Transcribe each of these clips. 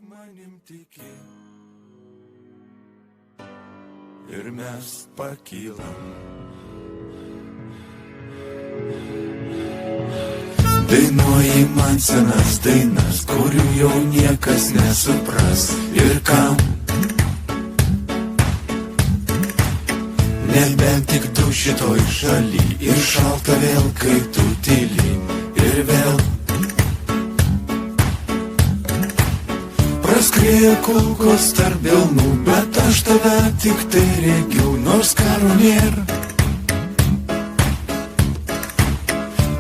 manim tiki. Ir mes pakylam. Dainuoji man senas dainas, kurių jau niekas nesupras. Ir kam? Nebent tik tu šitoj šaly. Ir šalta vėl, kai tu tyli. Ir vėl praskrieja kulkos tarp delnų, bet aš tave tik tai regiu, nors karo nėra.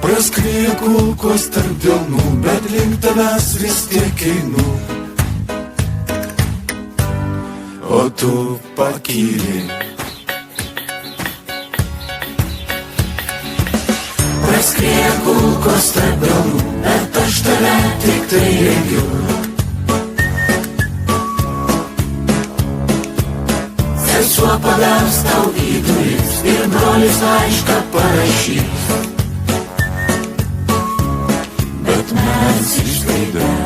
Praskrieja kulkos tarp delnų, bet link tavęs vis tiek einu. O tu pakyli. Praskrieja kulkos tarp delnų, bet aš tave tik tai regiu. Sesuo padaus tau į duris ir brolis laišką parašys. Bet mes išlaidom.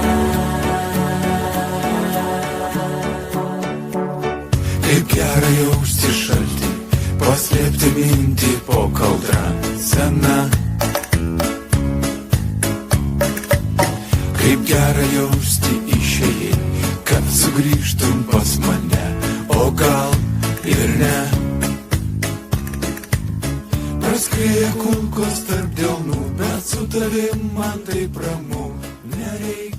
Kaip gera jausti šaltį, paslėpti mintį po kaldra sena. Kaip gera jausti išėjai, kad sugrįžtum pas mane, o gal ir ne. Praskrieja kulkos tarp delnų, bet su tavim man taip ramu, nereikia.